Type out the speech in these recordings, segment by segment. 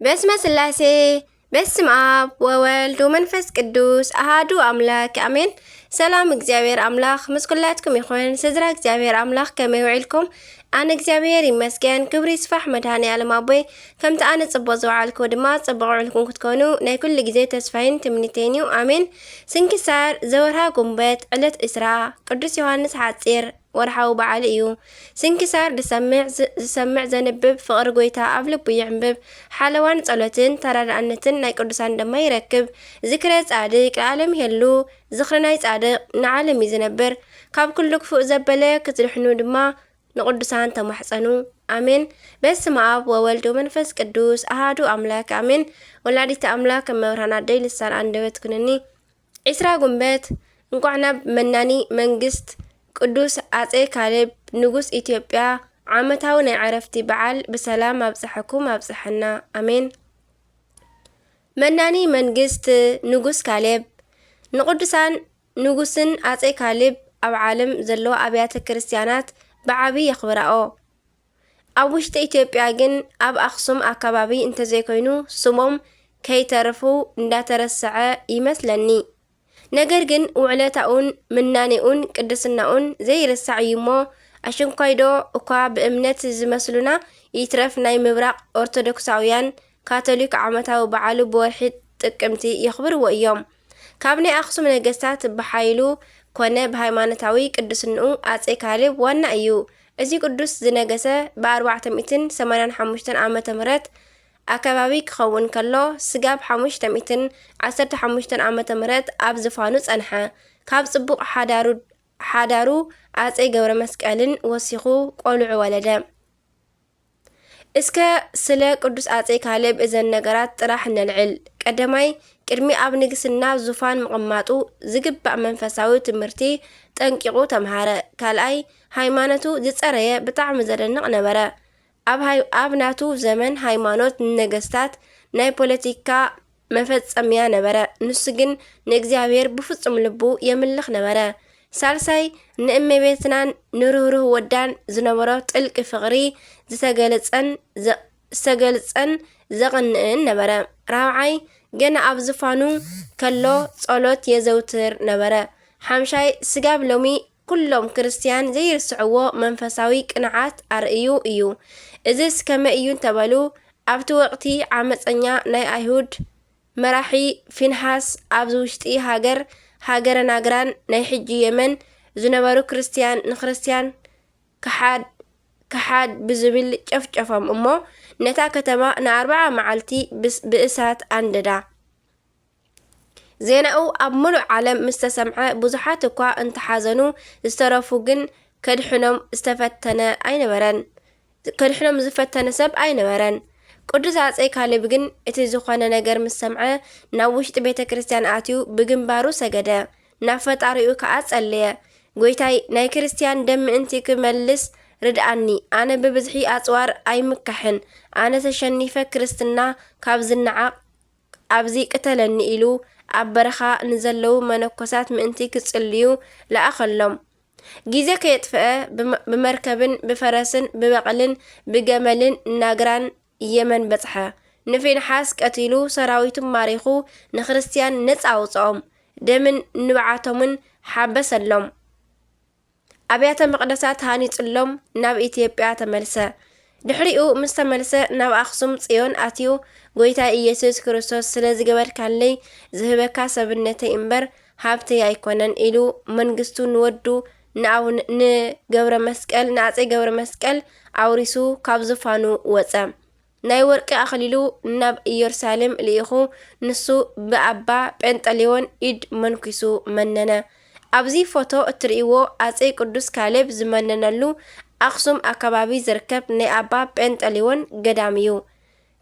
በስመ ስላሴ በስመ አብ ወወልድ ወመንፈስ ቅዱስ አሃዱ አምላክ አሜን። ሰላም እግዚአብሔር አምላክ ምስ ኩላትኩም ይኹን። ስድራ እግዚአብሔር አምላክ ከመይ ውዒልኩም? ኣነ እግዚአብሔር ይመስገን። ክብሪ ይስፋሕ መድኃኔ ዓለም ኣቦይ ከምቲ ኣነ ጽቡቕ ዝውዓልኩ ድማ ጽቡቕ ውዕልኩም ክትኮኑ ናይ ኩሉ ግዜ ተስፋይን ትምኒተይን እዩ። አሜን። ስንክሳር ዘወርሃ ጉንበት ዕለት እስራ ቅዱስ ዮሐንስ ሓጺር ወርሓዊ በዓል እዩ። ስንክሳር ዝሰምዕ ዘንብብ ፍቕሪ ጎይታ ኣብ ልቡ ይዕንብብ። ሓለዋን ጸሎትን ተራዳእነትን ናይ ቅዱሳን ድማ ይረክብ። ዝክረ ጻድቅ ለዓለም ይሄሉ ዝኽሪ ናይ ጻድቅ ንዓለም እዩ ዝነብር። ካብ ኩሉ ክፉእ ዘበለ ክትድሕኑ ድማ ንቅዱሳን ተማሕፀኑ አሜን። በስመ አብ ወወልድ ወመንፈስ ቅዱስ አሃዱ አምላክ አሜን። ወላዲተ አምላክ መብርሃን አደይ ልሳን አንደበት ኩነኒ። ዒስራ ጉንበት እንኳዕ ናብ መናኒ መንግስት ቅዱስ አፄ ካሌብ ንጉስ ኢትዮጵያ ዓመታዊ ናይ ዕረፍቲ በዓል ብሰላም አብፅሐኩም አብፅሐና አሜን። መናኒ መንግስት ንጉስ ካሌብ ንቅዱሳን ንጉስን አፄ ካሌብ ኣብ ዓለም ዘለዎ ኣብያተ ክርስቲያናት ብዓብይ የኽብረኦ። ኣብ ውሽጢ ኢትዮጵያ ግን ኣብ ኣክሱም ኣከባቢ እንተዘይኮይኑ ስሞም ከይተረፉ እንዳተረስዐ ይመስለኒ። ነገር ግን ውዕለታኡን ምናኔኡን ቅድስናኡን ዘይርሳዕ እዩ እሞ ኣሽንኳይዶ እኳ ብእምነት ዝመስሉና ይትረፍ ናይ ምብራቅ ኦርቶዶክሳውያን ካቶሊክ ዓመታዊ በዓሉ ብወርሒ ጥቅምቲ የኽብርዎ እዮም። ካብ ናይ ኣክሱም ነገስታት ብሓይሉ ኮነ ብሃይማኖታዊ ቅዱስንኡ አፄ ካሌብ ዋና እዩ። እዚ ቅዱስ ዝነገሰ ብ485 ዓመተ ምህረት ኣከባቢ ክኸውን ከሎ ስጋብ 515 ዓመተ ምህረት ኣብ ዝፋኑ ጸንሐ። ካብ ጽቡቕ ሓዳሩ አፄ ገብረ መስቀልን ወሲኹ ቆልዑ ወለደ። እስከ ስለ ቅዱስ አፄ ካሌብ እዘን ነገራት ጥራሕ ነልዕል። ቀዳማይ ቅድሚ ኣብ ንግስና ዙፋን ምቕማጡ ዝግባእ መንፈሳዊ ትምህርቲ ጠንቂቑ ተምሃረ። ካልኣይ ሃይማኖቱ ዝጸረየ ብጣዕሚ ዘደንቕ ነበረ። ኣብ ናቱ ዘመን ሃይማኖት ንነገስታት ናይ ፖለቲካ መፈጸምያ ነበረ። ንሱ ግን ንእግዚአብሔር ብፍጹም ልቡ የምልኽ ነበረ። ሳልሳይ ንእመቤትናን ንርህሩህ ወዳን ዝነበሮ ጥልቂ ፍቕሪ ዝተገልጸን ዘቕንዕን ነበረ። ራብዓይ ገና ኣብ ዝፋኑ ከሎ ጸሎት የዘውትር ነበረ። ሓምሻይ ስጋብ ሎሚ ኩሎም ክርስቲያን ዘይርስዕዎ መንፈሳዊ ቅንዓት ኣርእዩ እዩ። እዚስ ከመይ እዩ እንተበሉ ኣብቲ ወቕቲ ዓመፀኛ ናይ ኣይሁድ መራሒ ፊንሃስ ኣብ ውሽጢ ሃገረ ናግራን ናይ ሕጂ የመን ዝነበሩ ክርስቲያን ንክርስቲያን ክሓድ ብዝብል ጨፍጨፎም እሞ ነታ ከተማ ን40 መዓልቲ ብእሳት አንደዳ። ዜናኡ ኣብ ሙሉእ ዓለም ምስ ተሰምዐ ብዙሓት እኳ እንተሓዘኑ ዝተረፉ ግን ከድሕኖም ዝፈተነ ሰብ ኣይነበረን። ቅዱስ አፄ ካሌብ ግን እቲ ዝኾነ ነገር ምስ ሰምዐ ናብ ውሽጢ ቤተ ክርስቲያን ኣትዩ ብግንባሩ ሰገደ። ናብ ፈጣሪኡ ከዓ ጸለየ። ጎይታይ ናይ ክርስቲያን ደም ምእንቲ ክመልስ ርድኣኒ፣ ኣነ ብብዝሒ ኣጽዋር ኣይምካሕን፣ ኣነ ተሸኒፈ ክርስትና ካብ ዝነዓቕ ኣብዚ ቅተለኒ ኢሉ ኣብ በረኻ ንዘለዉ መነኮሳት ምእንቲ ክጽልዩ ለኣኸሎም። ጊዜ ከየጥፍአ ብመርከብን ብፈረስን ብበቕልን ብገመልን ናግራን የመን በጽሐ። ንፊንሓስ ቀቲሉ ሰራዊቱ ማሪኹ ንክርስቲያን ነፃ ኣውፅኦም፣ ደምን ንብዓቶምን ሓበሰሎም። ኣብያተ መቕደሳት ሃኒጽሎም ናብ ኢትዮጵያ ተመልሰ። ድሕሪኡ ምስ ተመልሰ ናብ ኣክሱም ጽዮን ኣትዩ ጎይታ ኢየሱስ ክርስቶስ ስለ ዝገበርካለይ ዝህበካ ሰብነተይ እምበር ሃብተይ ኣይኮነን ኢሉ መንግስቱ ንወዱ ንገብረ መስቀል ንአፄ ገብረ መስቀል ኣውሪሱ ካብ ዝፋኑ ወፀ። ናይ ወርቂ ኣኽሊሉ ናብ ኢየሩሳሌም ልኢኹ ንሱ ብኣባ ጴንጠሌዎን ኢድ መንኪሱ መነነ። ኣብዚ ፎቶ እትርእይዎ አፄ ቅዱስ ካሌብ ዝመነነሉ ኣክሱም ኣከባቢ ዝርከብ ናይ ኣባ ጴንጠሌዎን ገዳም እዩ።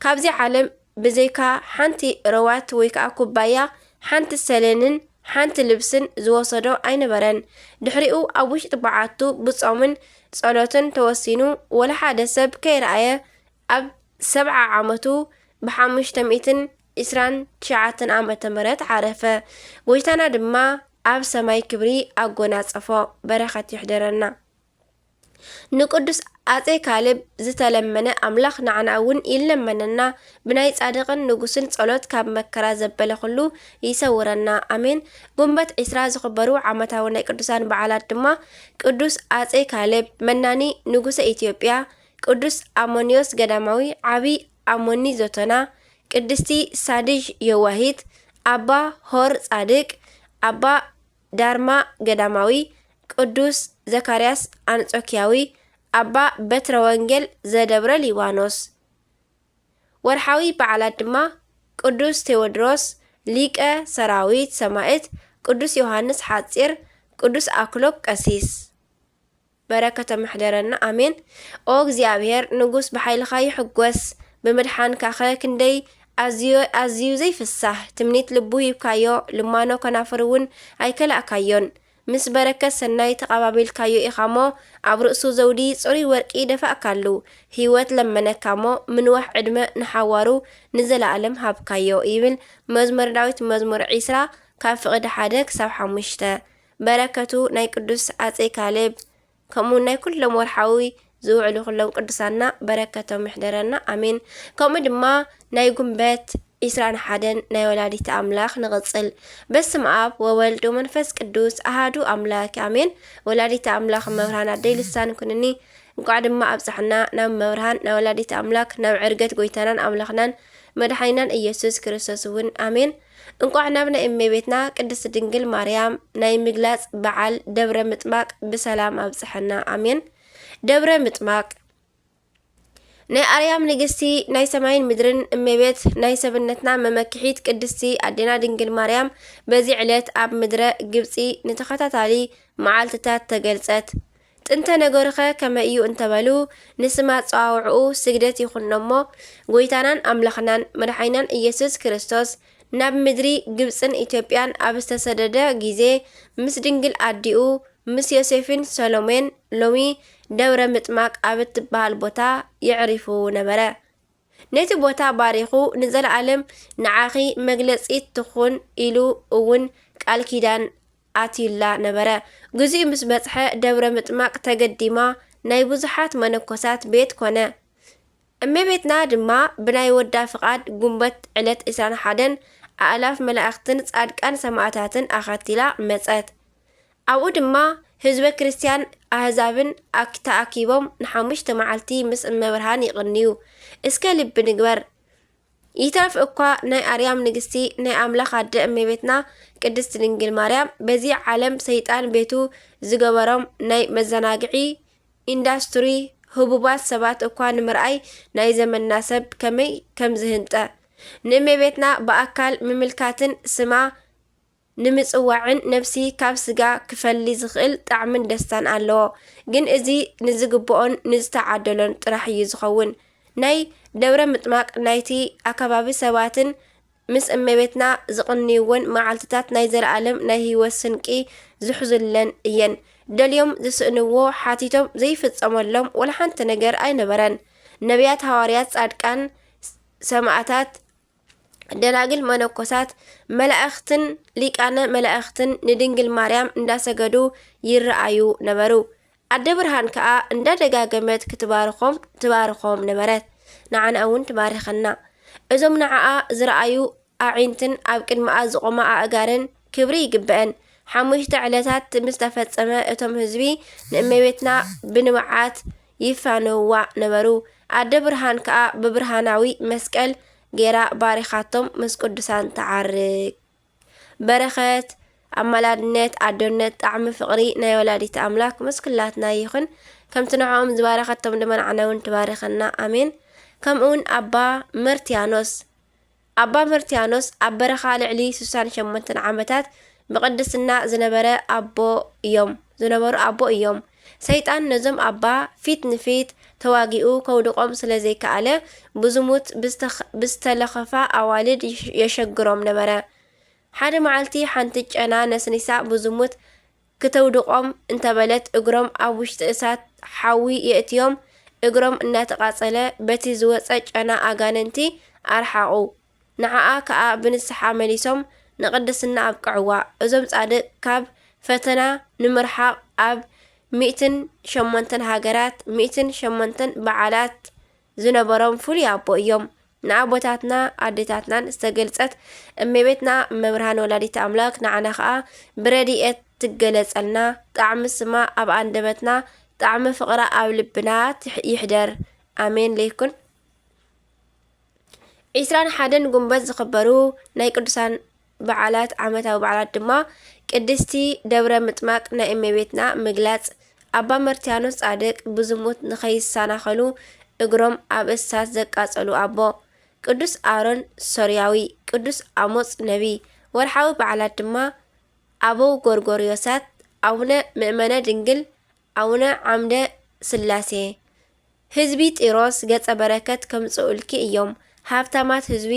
ካብዚ ዓለም ብዘይካ ሓንቲ ረዋት ወይ ከዓ ኩባያ ሓንቲ ሰሌንን ሓንቲ ልብስን ዝወሰዶ ኣይነበረን። ድሕሪኡ ኣብ ውሽጢ በዓቱ ብጾምን ጸሎትን ተወሲኑ ወላ ሓደ ሰብ ከይረኣየ ኣብ 70 ዓመቱ ብ529 ዓመተ ምህረት ዓረፈ። ጎይታና ድማ ኣብ ሰማይ ክብሪ ኣጎናጸፎ። በረኸት ይሕደረና። ንቅዱስ አፄ ካሌብ ዝተለመነ አምላኽ ንዓና እውን ይለመነና ብናይ ጻድቕን ንጉስን ጸሎት ካብ መከራ ዘበለ ኩሉ ይሰውረና አሜን። ጉንበት 20 ዝኽበሩ ዓመታዊ ናይ ቅዱሳን በዓላት ድማ ቅዱስ አፄ ካሌብ መናኒ ንጉሰ ኢትዮጵያ፣ ቅዱስ አሞኒዮስ ገዳማዊ ዓብይ አሞኒ ዞቶና፣ ቅድስቲ ሳድዥ የዋሂት፣ አባ ሆር ጻድቅ፣ አባ ዳርማ ገዳማዊ፣ ቅዱስ ዘካርያስ አንጾኪያዊ፣ አባ በትረ ወንጌል ዘደብረ ሊባኖስ። ወርሓዊ በዓላት ድማ ቅዱስ ቴዎድሮስ ሊቀ ሰራዊት ሰማዕት፣ ቅዱስ ዮሐንስ ሓፂር፣ ቅዱስ አክሎግ ቀሲስ። በረከተ ምሕደረና አሜን። ኦ እግዚአብሔር ንጉስ ብሓይልኻ ይሕጎስ ብምድሓንካ ኸ ክንደይ ኣዝዩ ዘይፍሳሕ ትምኒት ልቡ ሂብካዮ ልማኖ ከናፍር እውን ኣይከላእካዮን ምስ በረከት ሰናይ ተቐባቢልካዮ ኢኻሞ ኣብ ርእሱ ዘውዲ ጽሩይ ወርቂ ደፋእካሉ ህይወት ለመነካሞ ምንዋሕ ዕድመ ንሓዋሩ ንዘለዓለም ሃብካዮ ይብል መዝሙር ዳዊት መዝሙር 20 ካብ ፍቕዲ 1 ክሳብ 5። በረከቱ ናይ ቅዱስ አፄ ካሌብ ከምኡ ናይ ኩሎም ወርሓዊ ዝውዕሉ ኩሎም ቅዱሳና በረከቶም ይሕደረና አሜን። ከምኡ ድማ ናይ ጉንበት 21 ናይ ወላዲተ አምላኽ ንቕጽል። በስመ አብ ወወልድ ወመንፈስ ቅዱስ አሃዱ አምላክ አሜን። ወላዲተ አምላኽ መብርሃን አደይ ልሳን ኩንኒ እንቋዕ ድማ ኣብፅሕና ናብ መብርሃን ናይ ወላዲተ አምላክ ናብ ዕርገት ጎይታናን አምላኽናን መድሓኒናን ኢየሱስ ክርስቶስ እውን አሜን። እንቋዕ ናብ ናይ እመቤትና ቅድስት ድንግል ማርያም ናይ ምግላጽ በዓል ደብረ ምጥማቅ ብሰላም ኣብፅሕና አሜን። ደብረ ምጥማቅ ናይ አርያም ንግስቲ ናይ ሰማይን ምድርን እመቤት ናይ ሰብነትና መመክሒት ቅድስቲ አዴና ድንግል ማርያም በዚ ዕለት ኣብ ምድረ ግብፂ ንተኸታታሊ መዓልትታት ተገልጸት። ጥንተ ነገርኸ ከመ እዩ እንተበሉ ንስማ ፀዋውዕኡ ስግደት ይኹኖሞ ጎይታናን አምላኽናን መድሓኒናን ኢየሱስ ክርስቶስ ናብ ምድሪ ግብፅን ኢትዮጵያን ኣብ ዝተሰደደ ጊዜ ምስ ድንግል አዲኡ ምስ ዮሴፍን ሰሎሜን ሎሚ ደብረ ምጥማቅ ኣብ እትበሃል ቦታ ይዕሪፉ ነበረ። ነቲ ቦታ ባሪኹ ንዘለዓለም ንዓኺ መግለፂት ትኹን ኢሉ እውን ቃል ኪዳን ኣትዩላ ነበረ። ግዚኡ ምስ በፅሐ ደብረ ምጥማቅ ተገዲማ ናይ ብዙሓት መነኮሳት ቤት ኮነ። እመቤትና ድማ ብናይ ወዳ ፍቓድ ጉንበት ዕለት 21 ኣእላፍ መላእኽትን ጻድቃን ሰማዕታትን ኣኸቲላ መጸት። ኣብኡ ድማ ህዝበ ክርስቲያን ኣህዛብን ተኣኪቦም ንሓሙሽተ መዓልቲ ምስ እመብርሃን ይቕንዩ። እስከ ልቢ ንግበር ይተርፍ እኳ ናይ አርያም ንግስቲ ናይ አምላኽ ኣደ እመቤትና ቅድስት ድንግል ማርያም በዚ ዓለም ሰይጣን ቤቱ ዝገበሮም ናይ መዘናግዒ ኢንዳስትሪ ህቡባት ሰባት እኳ ንምርኣይ ናይ ዘመንና ሰብ ከመይ ከም ዝህንጠ ንእመቤትና በኣካል ምምልካትን ስማ ንምጽዋዕን ነፍሲ ካብ ስጋ ክፈሊ ዝኽእል ጣዕምን ደስታን ኣለዎ። ግን እዚ ንዝግብኦን ንዝተዓደሎን ጥራሕ እዩ ዝኸውን። ናይ ደብረ ምጥማቅ ናይቲ ኣከባቢ ሰባትን ምስ እመቤትና ዝቕንይዎን መዓልትታት ናይ ዘለዓለም ናይ ህይወት ስንቂ ዝሕዙለን እየን። ደልዮም ዝስእንዎ ሓቲቶም ዘይፍጸመሎም ወላ ሓንቲ ነገር ኣይነበረን። ነቢያት፣ ሃዋርያት፣ ጻድቃን፣ ሰማዕታት፣ ደናግል፣ መነኮሳት፣ መላእኽትን ሊቃነ መላእኽትን ንድንግል ማርያም እንዳሰገዱ ይረአዩ ነበሩ። ኣደ ብርሃን ከዓ እንዳደጋገመት ትባርኾም ነበረት። ንዓና እውን ትባርኸና። እዞም ንዓኣ ዝረአዩ ኣዒንትን ኣብ ቅድሚኣ ዝቆማ ኣእጋርን ክብሪ ይግብአን። 5 ዕለታት ምስ ተፈጸመ እቶም ህዝቢ ንእመቤትና ብንምዓት ይፋነዋ ነበሩ። ኣደ ብርሃን ከዓ ብብርሃናዊ መስቀል ጌራ ባሪኻቶም ምስ ቅዱሳን ተዓርግ። በረኸት ኣመላድነት ኣዶነት ጣዕሚ ፍቕሪ ናይ ወላዲት ኣምላክ ምስ ኩላትና ይኹን። ከምቲ ንዕኦም ዝባረኸቶም ድማ ንዓና እውን ትባርኸና ኣሜን። ከምኡውን ኣባ መርትያኖስ ኣብ በረኻ ልዕሊ 68 ዓመታት ብቅድስና ዝነበሩ ኣቦ እዮም። ሰይጣን ነዞም ኣባ ፊት ንፊት ተዋጊኡ ከውድቆም ስለ ዘይከኣለ ብዝሙት ብዝተለኸፋ ኣዋልድ የሸግሮም ነበረ። ሓደ መዓልቲ ሓንቲ ጨና ነስኒሳ ብዝሙት ክተውድቆም እንተበለት እግሮም ኣብ ውሽጢ እሳት ሓዊ የእትዮም። እግሮም እናተቃጸለ በቲ ዝወፀ ጨና ኣጋነንቲ ኣርሓቑ። ንዓኣ ከዓ ብንስሓ መሊሶም ንቅድስና ኣብቅዕዋ። እዞም ጻድቅ ካብ ፈተና ንምርሓቕ ኣብ 108 ሃገራት 108 በዓላት ዝነበሮም ፍሉይ ኣቦ እዮም። ንኣቦታትና ኣዴታትናን ዝተገልጸት እመቤትና መብርሃን ወላዲት ኣምላክ ንዓና ከዓ ብረድኤት ትገለጸልና ጣዕሚ ስማ ኣብ ኣንደበትና ጣዕሚ ፍቕራ ኣብ ልብና ይሕደር ኣሜን ለይኩን። 21 ጉንበት ዝኽበሩ ናይ ቅዱሳን በዓላት ዓመታዊ በዓላት ድማ ቅድስቲ ደብረ ምጥማቅ ናይ እመቤትና ምግላጽ፣ ኣባ መርትያኖስ ጻድቅ ብዝሙት ንኸይሳናኸሉ እግሮም ኣብ እሳት ዘቃጸሉ ኣቦ፣ ቅዱስ ኣሮን ሶርያዊ፣ ቅዱስ ኣሞጽ ነቢ። ወርሓዊ በዓላት ድማ ኣበው ጎርጎርዮሳት፣ ኣቡነ ምእመነ ድንግል፣ ኣቡነ ዓምደ ስላሴ። ህዝቢ ጢሮስ ገጸ በረከት ከምጽኡልኪ እዮም። ሃብታማት ህዝቢ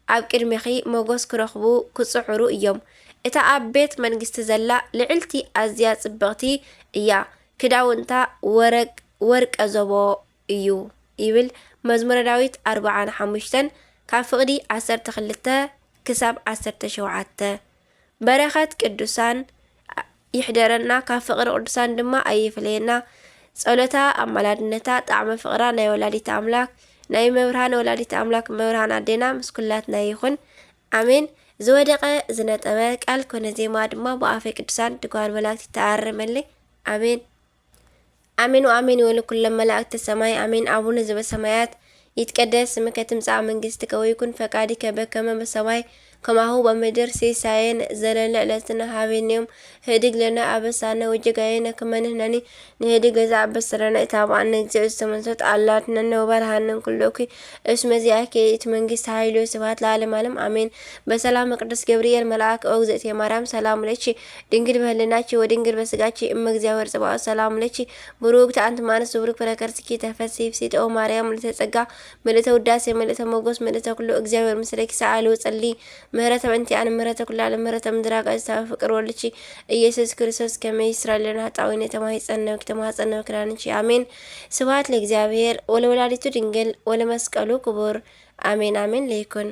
ኣብ ቅድሚኺ ሞገስ ክረኽቡ ክጽዕሩ እዮም። እታ ኣብ ቤት መንግስቲ ዘላ ልዕልቲ ኣዝያ ጽብቕቲ እያ፣ ክዳውንታ ወርቀ ዘቦ እዩ ይብል መዝሙረ ዳዊት 45 ካብ ፍቕዲ 12 ክሳብ 17። በረኸት ቅዱሳን ይሕደረና፣ ካብ ፍቕሪ ቅዱሳን ድማ ኣይፍለየና። ጸሎታ ኣማላድነታ ጣዕመ ፍቕራ ናይ ወላዲት ኣምላክ ናይ መብርሃን ወላዲት ኣምላክ መብርሃን ኣዴና ምስ ኩላትና ይኹን ኣሜን። ዝወደቐ ዝነጠበ ቃል ኮነ ዜማ ድማ ብኣፈ ቅዱሳን ድጓን መላእክት ተኣርመለይ ኣሜን ኣሜን ወኣሜን ይበሉ ኩሎም መላእክቲ ሰማይ ኣሜን። አቡነ ዘበሰማያት ይትቀደስ ስምከ ትምጻእ መንግሥትከ ወይኩን ፈቃድከ በከመ በሰማይ ከማሁ በምድር ሲሳየን ዘለለ ዕለትነ ሀበነ ዮም ህድግ ለነ አበሳነ ወጀጋየነ ከመ ንሕነኒ ንህድግ ገዛ አበሰረነ ኢታብአነ እግዚኦ ዝተመንሶት አላትነነ ወባልሃነን ኩሎኪ እስመ ዚአከ ይእቲ መንግስት ኃይሉ ስብሐት ለዓለመ ዓለም አሜን። በሰላም ቅዱስ ገብርኤል መልአክ ኦ እግዝእትየ ማርያም ሰላም ለኪ ድንግል በህሊናኪ ወድንግል በስጋኪ እመ እግዚአብሔር ጽባኦት ሰላም ለኪ ቡሩክት አንቲ እምአንስት ወቡሩክ ፍሬ ከርሥኪ ተፈሥሒ ፍሥሕት ኦ ማርያም ምልዕተ ጸጋ ምልዕተ ውዳሴ ምልዕተ ሞገስ ምልዕተ ኩሉ እግዚአብሔር ምስለኪ ሰአሊ ወጸሊ ምህረተ በእንቲአነ ምህረተ ኩሉ ዓለም ምህረተ ምድራቅ ዝታበ ፍቅር ወልድኪ ኢየሱስ ክርስቶስ ከመይ ይስራልና ኃጣውኢነ ተማኅፀነ ክዳንቺ አሜን። ስብሐት ለእግዚአብሔር ወለወላዲቱ ድንግል ወለመስቀሉ ክቡር አሜን አሜን ለይኩን።